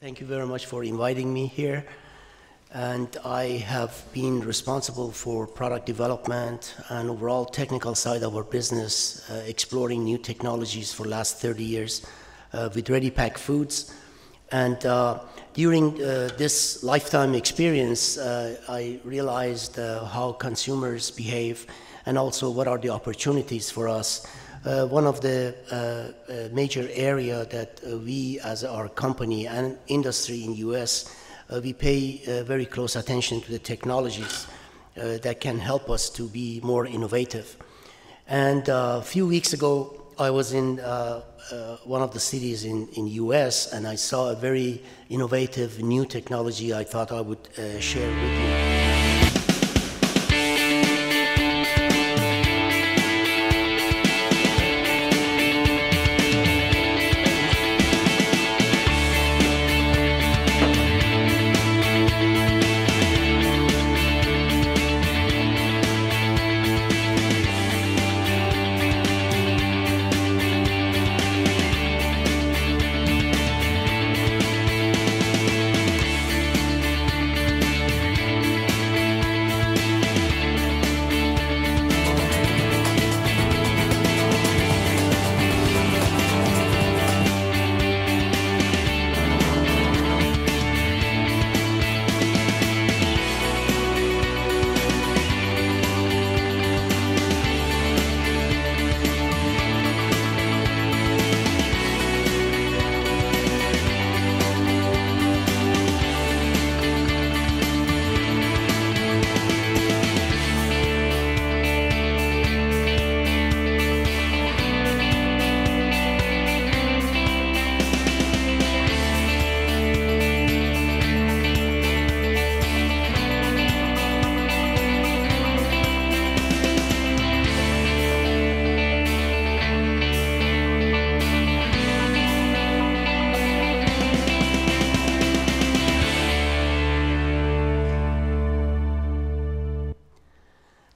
Thank you very much for inviting me here. And I have been responsible for product development and overall technical side of our business, exploring new technologies for the last 30 years with Pac Foods. And during this lifetime experience, I realized how consumers behave and also what are the opportunities for us. One of the major area that we as our company and industry in US, we pay very close attention to the technologies that can help us to be more innovative. And a few weeks ago, I was in one of the cities in US, and I saw a very innovative new technology I thought I would share with you.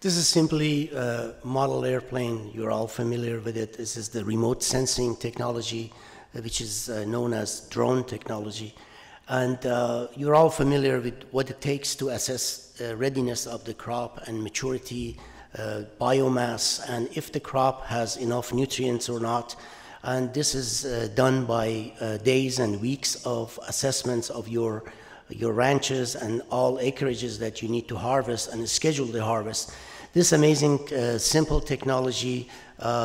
This is simply a model airplane. You're all familiar with it. This is the remote sensing technology, which is known as drone technology. And you're all familiar with what it takes to assess readiness of the crop and maturity, biomass, and if the crop has enough nutrients or not. And this is done by days and weeks of assessments of your ranches and all acreages that you need to harvest and schedule the harvest. This amazing, simple technology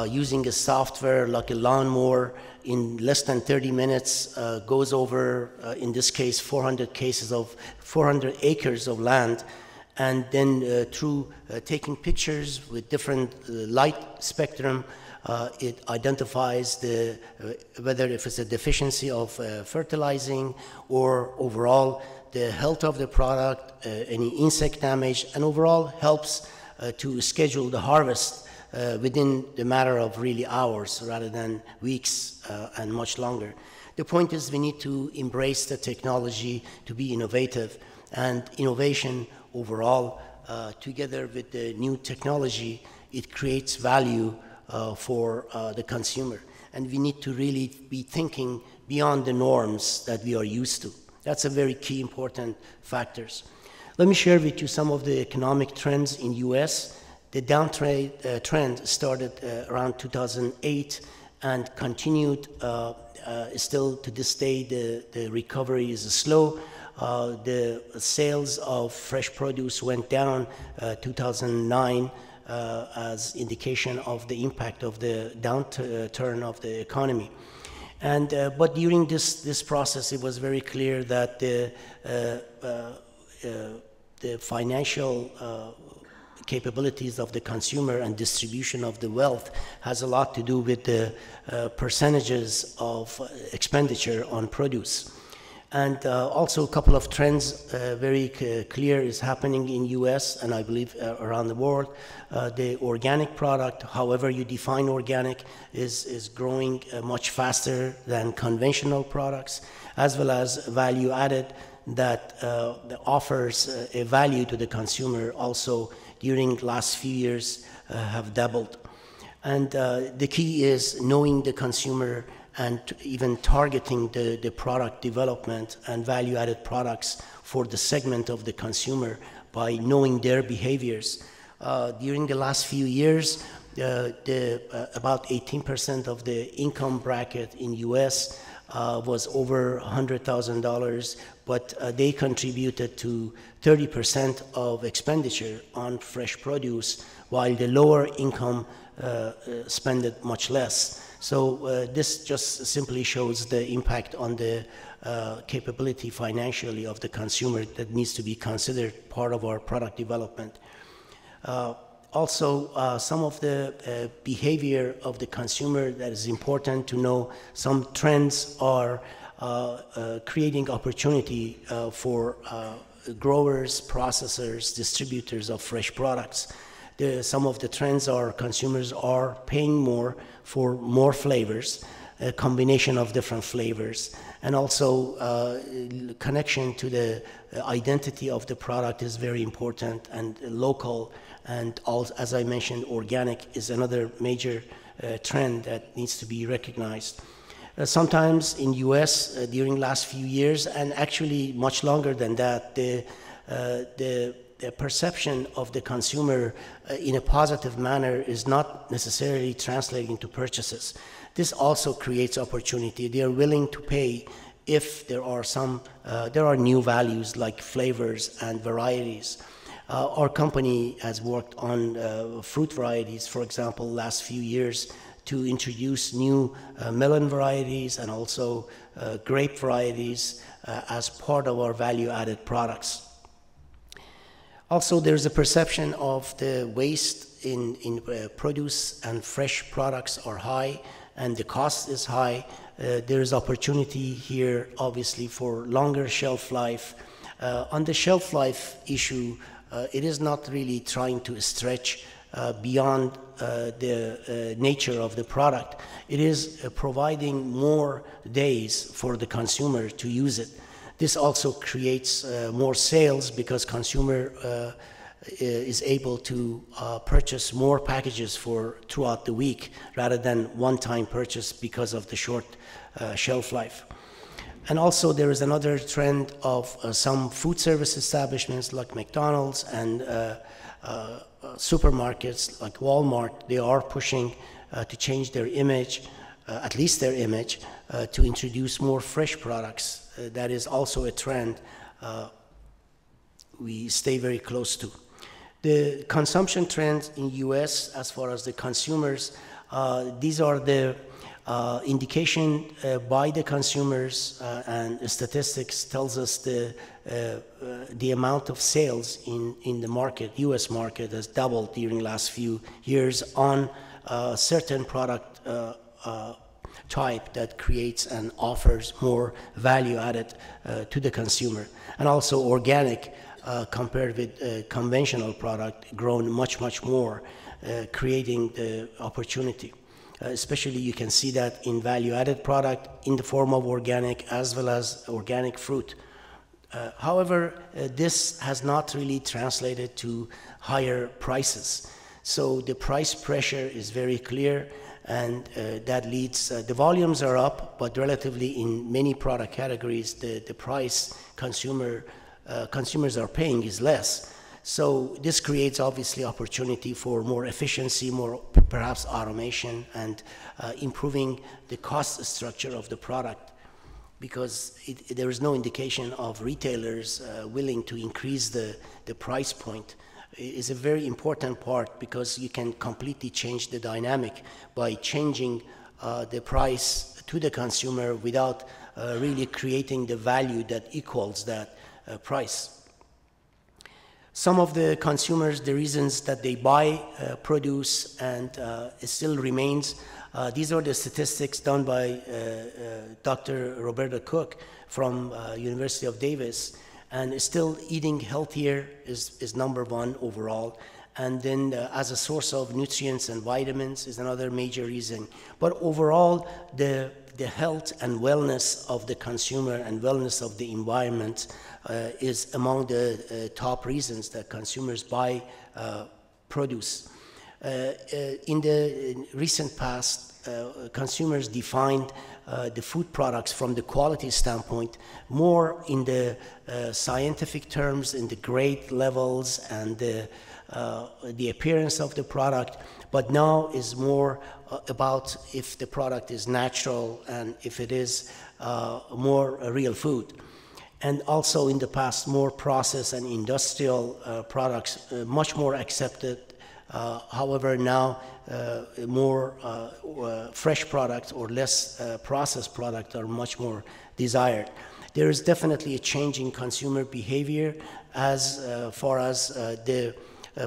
using a software like a lawnmower in less than 30 minutes goes over, in this case, 400 acres of land. And then through taking pictures with different light spectrum, it identifies whether if it's a deficiency of fertilizing or overall the health of the product, any insect damage, and overall helps to schedule the harvest within the matter of really hours rather than weeks and much longer. The point is we need to embrace the technology to be innovative, and innovation overall together with the new technology, it creates value for the consumer. And we need to really be thinking beyond the norms that we are used to. That's a very key important factors. Let me share with you some of the economic trends in US. The downtrend trend started around 2008 and continued still to this day. The recovery is slow. The sales of fresh produce went down 2009 as indication of the impact of the downturn of the economy. And but during this process, it was very clear that the financial capabilities of the consumer and distribution of the wealth has a lot to do with the percentages of expenditure on produce. And also a couple of trends very clear is happening in US and I believe around the world. The organic product, however you define organic, is growing much faster than conventional products, as well as value added that offers a value to the consumer also during the last few years have doubled. And the key is knowing the consumer and even targeting the product development and value-added products for the segment of the consumer by knowing their behaviors. During the last few years, about 18% of the income bracket in US was over $100,000, but they contributed to 30% of expenditure on fresh produce, while the lower income spent much less. So this just simply shows the impact on the capability financially of the consumer that needs to be considered part of our product development. Also, some of the behavior of the consumer that is important to know. Some trends are creating opportunity for growers, processors, distributors of fresh products. Some of the trends are consumers are paying more for more flavors, a combination of different flavors, and also connection to the identity of the product is very important, and local, and also, as I mentioned, organic is another major trend that needs to be recognized. Sometimes in US during last few years, and actually much longer than that, the perception of the consumer in a positive manner is not necessarily translating to purchases. This also creates opportunity. They are willing to pay if there are new values like flavors and varieties. Our company has worked on fruit varieties, for example, last few years to introduce new melon varieties and also grape varieties as part of our value-added products. Also, there's a perception of the waste in produce and fresh products are high, and the cost is high. There's opportunity here, obviously, for longer shelf life. On the shelf life issue, it is not really trying to stretch beyond the nature of the product. It is providing more days for the consumer to use it. This also creates more sales because consumer is able to purchase more packages throughout the week rather than one-time purchase because of the short shelf life. And also there is another trend of some food service establishments like McDonald's and supermarkets like Walmart. They are pushing to change their image, at least their image, to introduce more fresh products. That is also a trend we stay very close to. The consumption trends in US as far as the consumers, these are the indication by the consumers, and statistics tells us the amount of sales in the market. US market has doubled during last few years on certain product type that creates and offers more value added to the consumer. And also organic compared with conventional product grown much more, creating the opportunity. Especially you can see that in value-added product in the form of organic as well as organic fruit. However, this has not really translated to higher prices. So the price pressure is very clear, and that leads, the volumes are up, but relatively in many product categories, the price consumers are paying is less. So this creates obviously opportunity for more efficiency, more perhaps automation, and improving the cost structure of the product, because there is no indication of retailers willing to increase the price point. It is a very important part because you can completely change the dynamic by changing the price to the consumer without really creating the value that equals that price. Some of the consumers, the reasons that they buy produce, and it still remains, these are the statistics done by Dr. Roberta Cook from University of Davis, and still eating healthier is number one overall. And then as a source of nutrients and vitamins is another major reason. But overall, the health and wellness of the consumer and wellness of the environment is among the top reasons that consumers buy produce. In the recent past, consumers defined the food products from the quality standpoint, more in the scientific terms, in the grade levels and the appearance of the product, but now is more about if the product is natural and if it is more real food. And also in the past, more processed and industrial products, much more accepted. However, now more fresh products or less processed products are much more desired. There is definitely a change in consumer behavior as far as the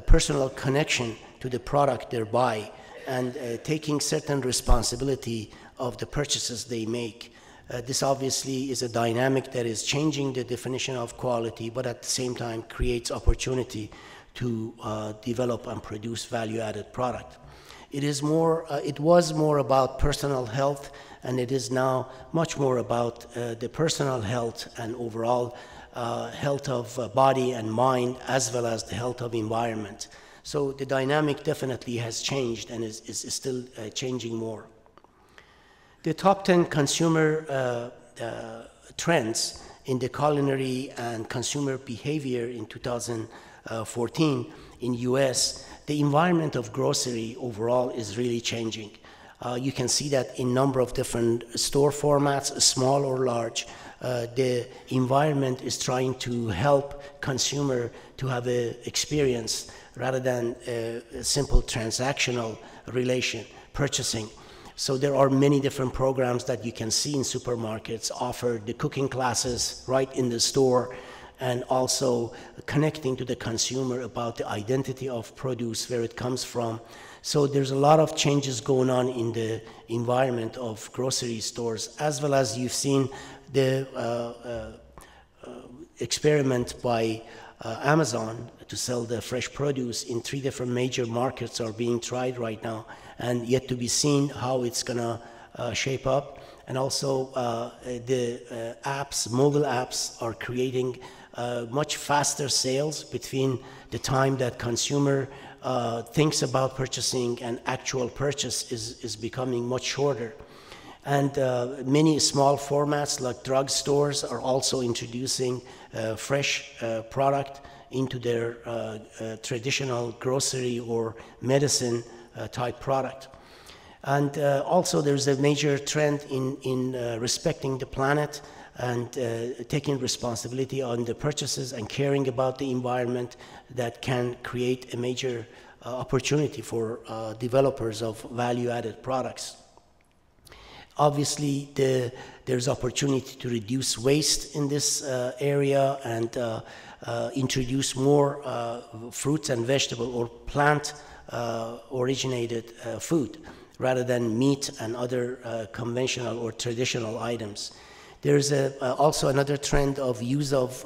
personal connection to the product they buy and taking certain responsibility of the purchases they make. This obviously is a dynamic that is changing the definition of quality, but at the same time creates opportunity to develop and produce value-added product. It was more about personal health, and it is now much more about the personal health and overall health of body and mind, as well as the health of environment. So the dynamic definitely has changed and is still changing more. The top 10 consumer trends in the culinary and consumer behavior in 2014 in US, the environment of grocery overall is really changing. You can see that in number of different store formats, small or large. The environment is trying to help consumer to have an experience rather than a simple transactional relation, purchasing. So there are many different programs that you can see in supermarkets offer the cooking classes right in the store, and also connecting to the consumer about the identity of produce, where it comes from. So there's a lot of changes going on in the environment of grocery stores, as well as you've seen the experiment by Amazon to sell the fresh produce in 3 different major markets are being tried right now, and yet to be seen how it's gonna shape up. And also the apps, mobile apps, are creating much faster sales between the time that consumer thinks about purchasing and actual purchase is becoming much shorter. And many small formats like drug stores are also introducing fresh product into their traditional grocery or medicine type product. And also there's a major trend in respecting the planet and taking responsibility on the purchases and caring about the environment that can create a major opportunity for developers of value-added products. Obviously, there's opportunity to reduce waste in this area and introduce more fruits and vegetable or plant originated food rather than meat and other conventional or traditional items. There's also another trend of use of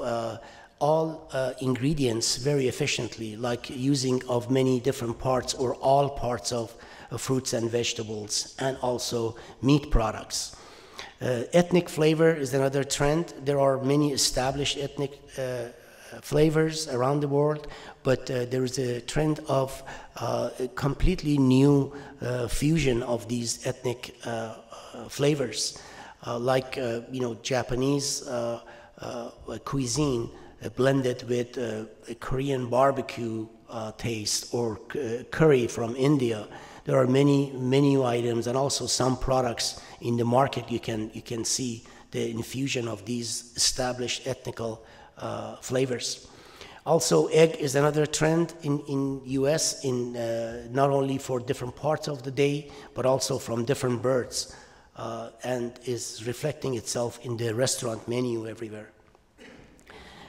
all ingredients very efficiently, like using of many different parts or all parts of fruits and vegetables, and also meat products. Ethnic flavor is another trend. There are many established ethnic flavors around the world, but there is a trend of a completely new fusion of these ethnic flavors, like Japanese cuisine blended with a Korean barbecue taste, or curry from India. There are many menu items and also some products in the market you can see the infusion of these established ethnical flavors. Also, egg is another trend in US, in not only for different parts of the day, but also from different birds, and is reflecting itself in the restaurant menu everywhere.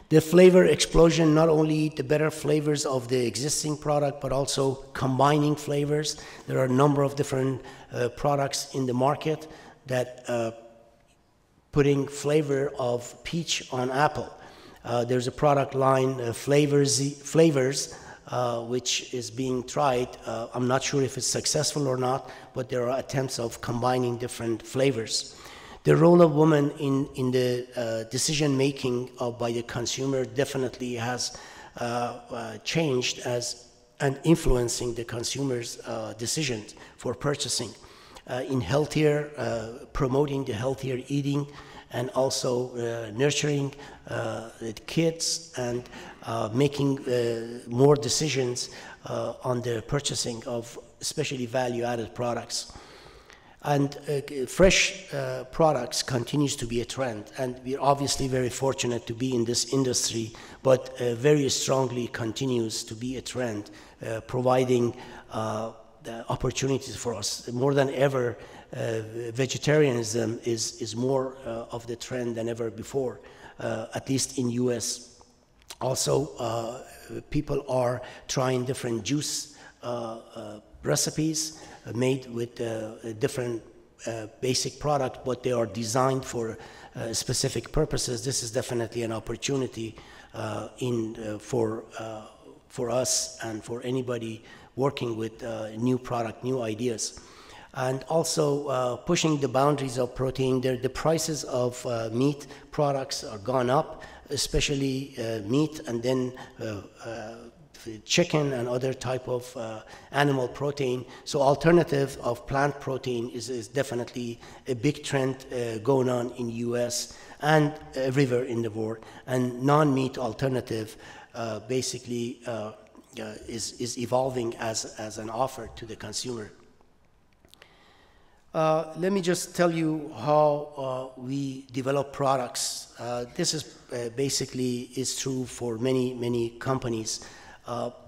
The flavor explosion, not only the better flavors of the existing product, but also combining flavors. There are a number of different products in the market that putting flavor of peach on apple. There's a product line, Flavors, which is being tried. I'm not sure if it's successful or not, but there are attempts of combining different flavors. The role of women in the decision-making by the consumer definitely has changed and influencing the consumer's decisions for purchasing. in healthier, promoting the healthier eating, and also nurturing the kids and making more decisions on the purchasing of especially value-added products. And fresh products continues to be a trend, and we're obviously very fortunate to be in this industry, but very strongly continues to be a trend, providing the opportunities for us. More than ever, vegetarianism is more of the trend than ever before, at least in US. Also, people are trying different juice recipes made with different basic product, but they are designed for specific purposes. This is definitely an opportunity for us and for anybody working with new product, new ideas. And also pushing the boundaries of protein. The prices of meat products are gone up, especially meat, and then chicken and other type of animal protein. So alternative of plant protein is definitely a big trend going on in US and everywhere in the world. And non-meat alternative basically is evolving as an offer to the consumer. Let me just tell you how we develop products. This is basically is true for many companies.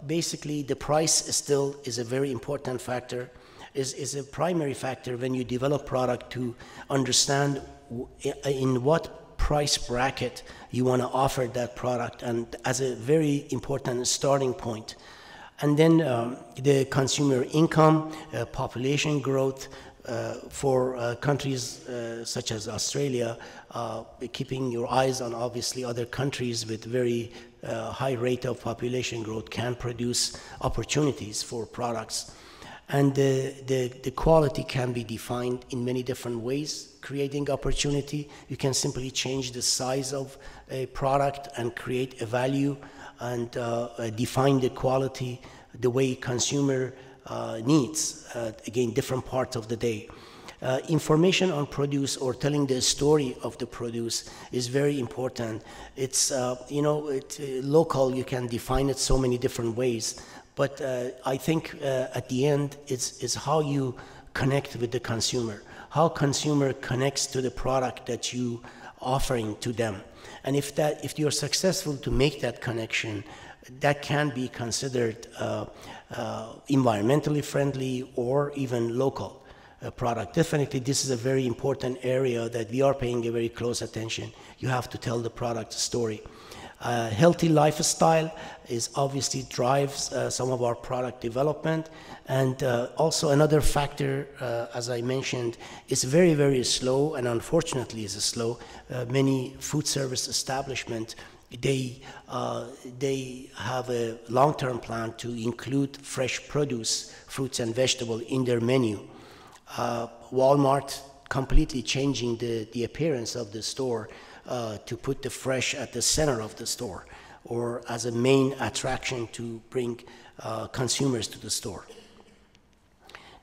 Basically, the price still is a very important factor, is a primary factor when you develop product, to understand in what price bracket you want to offer that product, and as a very important starting point. And then the consumer income, population growth, for countries such as Australia, keeping your eyes on obviously other countries with very high rate of population growth can produce opportunities for products. And the quality can be defined in many different ways, creating opportunity. You can simply change the size of a product and create a value, and define the quality the way consumer needs, again, different parts of the day. Information on produce, or telling the story of the produce, is very important. It's, local, you can define it so many different ways, but I think at the end, it's how you connect with the consumer, how consumer connects to the product that you offering to them. And if you're successful to make that connection, that can be considered environmentally friendly or even local product. Definitely, this is a very important area that we are paying a very close attention. You have to tell the product story. Healthy lifestyle is obviously drives some of our product development, and also another factor, as I mentioned, is very slow, and unfortunately is slow. Many food service establishments, they have a long-term plan to include fresh produce, fruits and vegetables in their menu. Walmart completely changing the appearance of the store to put the fresh at the center of the store, or as a main attraction to bring consumers to the store.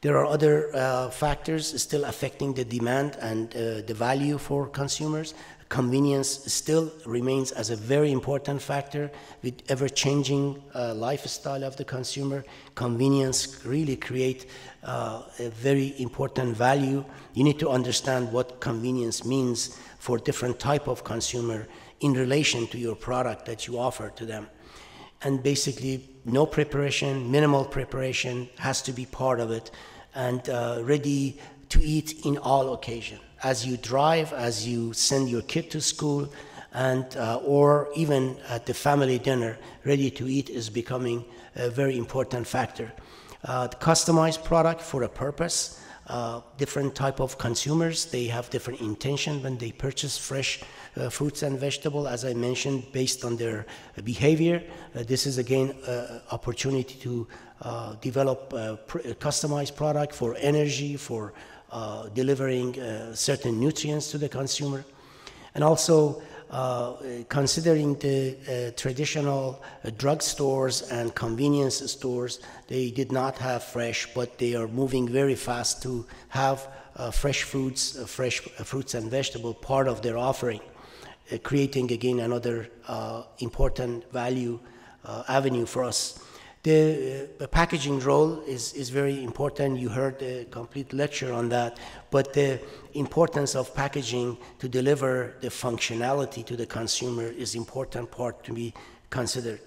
There are other factors still affecting the demand and the value for consumers. Convenience still remains as a very important factor with ever-changing lifestyle of the consumer. Convenience really create a very important value. You need to understand what convenience means for different type of consumer in relation to your product that you offer to them. And basically, no preparation, minimal preparation has to be part of it, and ready to eat in all occasions. As you drive, as you send your kid to school, and or even at the family dinner, ready to eat is becoming a very important factor. The customized product for a purpose. Different type of consumers, they have different intention when they purchase fresh fruits and vegetables, as I mentioned, based on their behavior. This is again opportunity to develop a customized product for energy, for delivering certain nutrients to the consumer. And also considering the traditional drugstores and convenience stores, they did not have fresh, but they are moving very fast to have fresh foods, fresh fruits and vegetables part of their offering, creating again another important value avenue for us. The packaging role is very important. You heard a complete lecture on that, but the importance of packaging to deliver the functionality to the consumer is important part to be considered.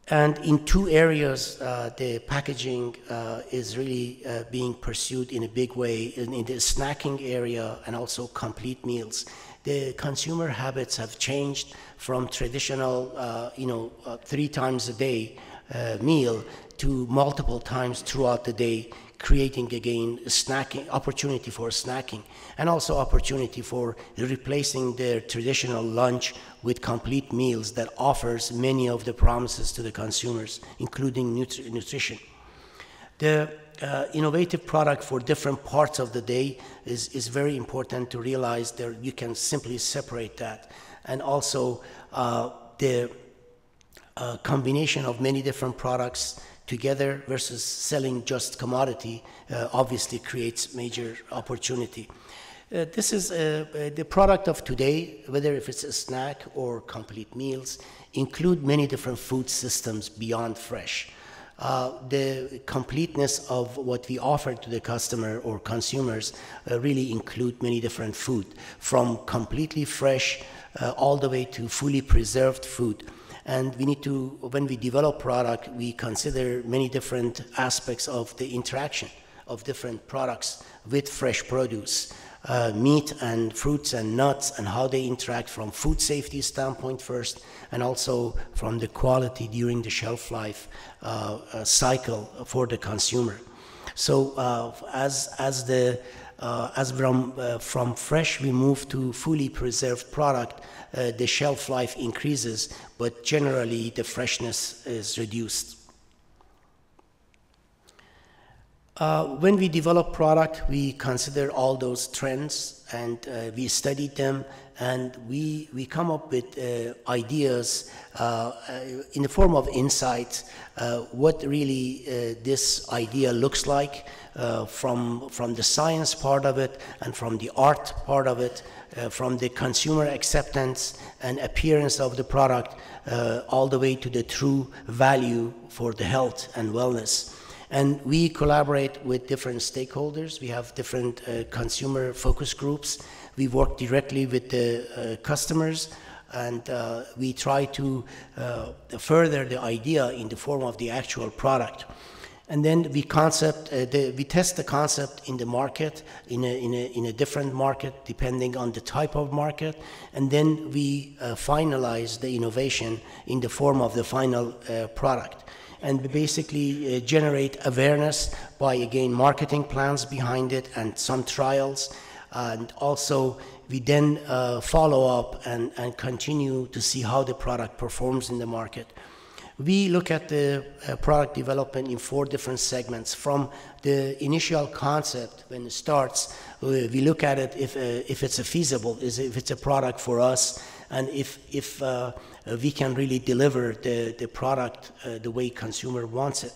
And in two areas, the packaging is really being pursued in a big way, in the snacking area and also complete meals. The consumer habits have changed from traditional, 3 times a day meal to multiple times throughout the day, creating again snacking, opportunity for snacking, and also opportunity for replacing their traditional lunch with complete meals that offers many of the promises to the consumers, including nutrition. The innovative product for different parts of the day is very important to realize that you can simply separate that. And also the combination of many different products together versus selling just commodity obviously creates major opportunity. This is the product of today, whether if it's a snack or complete meals, include many different food systems beyond fresh. The completeness of what we offer to the customer or consumers really include many different food, from completely fresh all the way to fully preserved food. And we need to, when we develop product, we consider many different aspects of the interaction of different products with fresh produce, meat and fruits and nuts, and how they interact from food safety standpoint first, and also from the quality during the shelf life cycle for the consumer. So from fresh we move to fully preserved product, the shelf life increases, but generally the freshness is reduced. When we develop product, we consider all those trends, and we study them, and we come up with ideas in the form of insights, what really this idea looks like, from the science part of it and from the art part of it, from the consumer acceptance and appearance of the product, all the way to the true value for the health and wellness. And we collaborate with different stakeholders. We have different consumer focus groups. We work directly with the customers, and we try to further the idea in the form of the actual product. And then we test the concept in the market, in a different market, depending on the type of market, and then we finalize the innovation in the form of the final product. And we basically generate awareness by, again, marketing plans behind it and some trials. And also we then follow up and continue to see how the product performs in the market. We look at the product development in 4 different segments. From the initial concept, when it starts, we look at it if it's feasible, if it's a product for us, and if we can really deliver the product the way consumer wants it.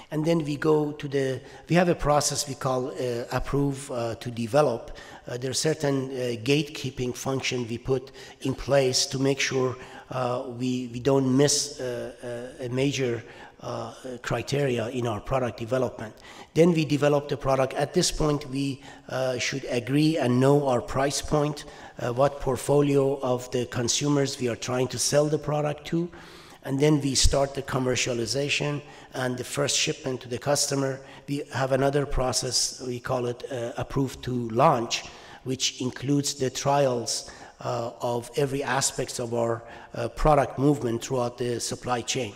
And then we go to we have a process we call approve to develop. There are certain gatekeeping function we put in place to make sure we don't miss a major criteria in our product development. Then we develop the product. At this point, we should agree and know our price point, what portfolio of the consumers we are trying to sell the product to. And then we start the commercialization and the first shipment to the customer. We have another process, we call it approve to launch, which includes the trials of every aspect of our product movement throughout the supply chain.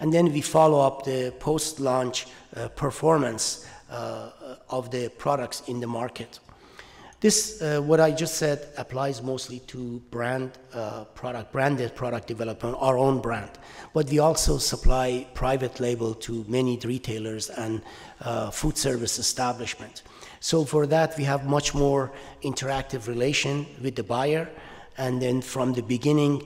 And then we follow up the post-launch performance of the products in the market. This, what I just said, applies mostly to branded product development, our own brand. But we also supply private label to many retailers and food service establishments. So for that, we have much more interactive relation with the buyer, And then from the beginning,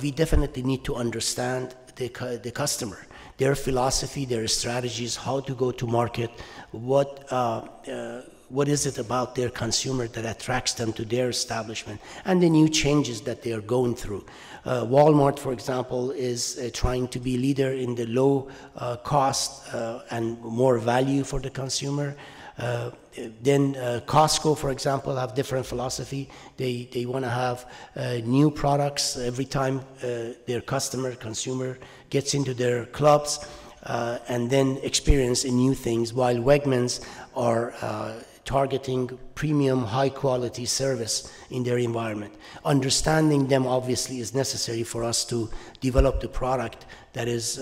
we definitely need to understand the customer, their philosophy, their strategies, how to go to market, what is it about their consumer that attracts them to their establishment, and the new changes that they are going through. Walmart, for example, is trying to be leader in the low cost and more value for the consumer. Then Costco, for example, have different philosophy. They want to have new products every time their consumer gets into their clubs, and then experience new things, while Wegmans are targeting premium, high-quality service in their environment. Understanding them, obviously, is necessary for us to develop the product that is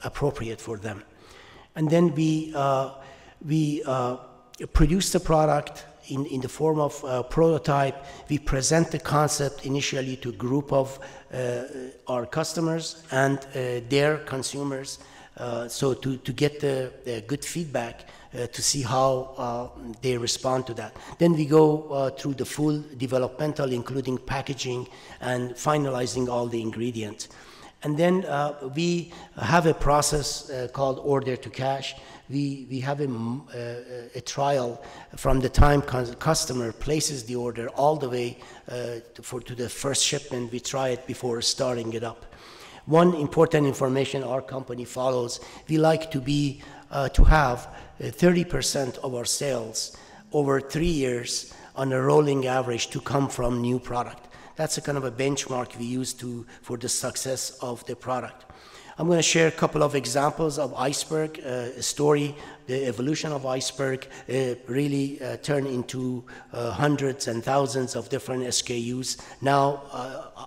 appropriate for them. And then we produce the product in the form of a prototype. We present the concept initially to a group of our customers and their consumers, so to get the good feedback, to see how they respond to that. Then we go through the full developmental, including packaging and finalizing all the ingredients. And then we have a process called order to cash. We have a trial from the time customer places the order all the way to the first shipment. We try it before starting it up. One important information our company follows: we like to have 30% of our sales over 3 years on a rolling average to come from new product. That's a kind of a benchmark we use for the success of the product. I'm going to share a couple of examples of Iceberg, a story. The evolution of Iceberg really turned into hundreds and thousands of different SKUs. Now,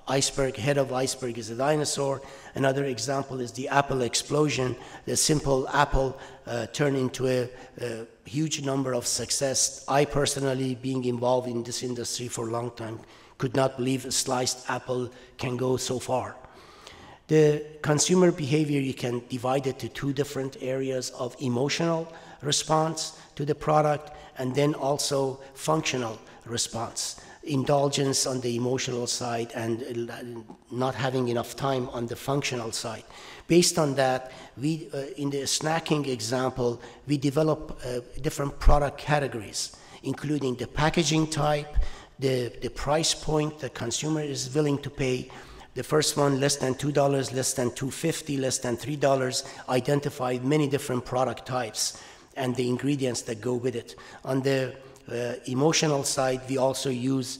head of Iceberg is a dinosaur. Another example is the Apple explosion. The simple Apple turned into a huge number of success. I personally, being involved in this industry for a long time, could not believe a sliced apple can go so far. The consumer behavior, you can divide it to two different areas of emotional response to the product, and then also functional response. Indulgence on the emotional side and not having enough time on the functional side. Based on that, we, in the snacking example, we develop different product categories, including the packaging type, the price point the consumer is willing to pay. The first one, less than $2, less than $2.50, less than $3, identify many different product types and the ingredients that go with it. On the emotional side, we also use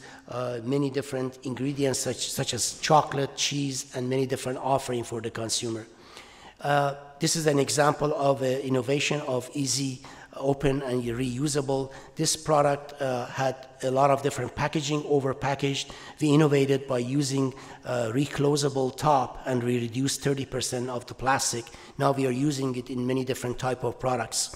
many different ingredients such as chocolate, cheese, and many different offerings for the consumer. This is an example of an innovation of easy, open, and reusable. This product had a lot of different packaging, over-packaged. We innovated by using reclosable top, and we reduced 30% of the plastic. Now we are using it in many different type of products.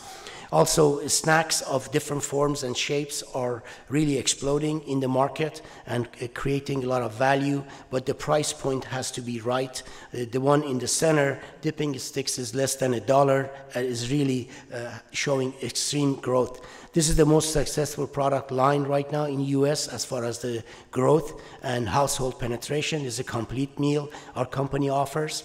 Also, snacks of different forms and shapes are really exploding in the market and creating a lot of value, but the price point has to be right. The one in the center, dipping sticks, is less than $1, is really showing extreme growth. This is the most successful product line right now in the US as far as the growth and household penetration. Is a complete meal our company offers.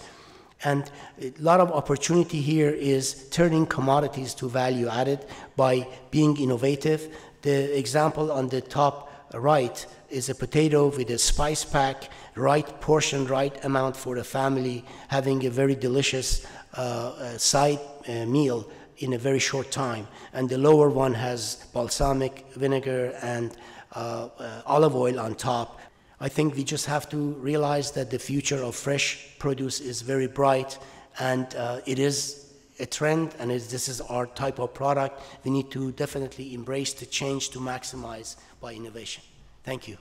And a lot of opportunity here is turning commodities to value added by being innovative. The example on the top right is a potato with a spice pack, right portion, right amount for the family, having a very delicious side meal in a very short time. And the lower one has balsamic vinegar and olive oil on top. I think we just have to realize that the future of fresh produce is very bright, and it is a trend, and this is our type of product. We need to definitely embrace the change to maximize by innovation. Thank you.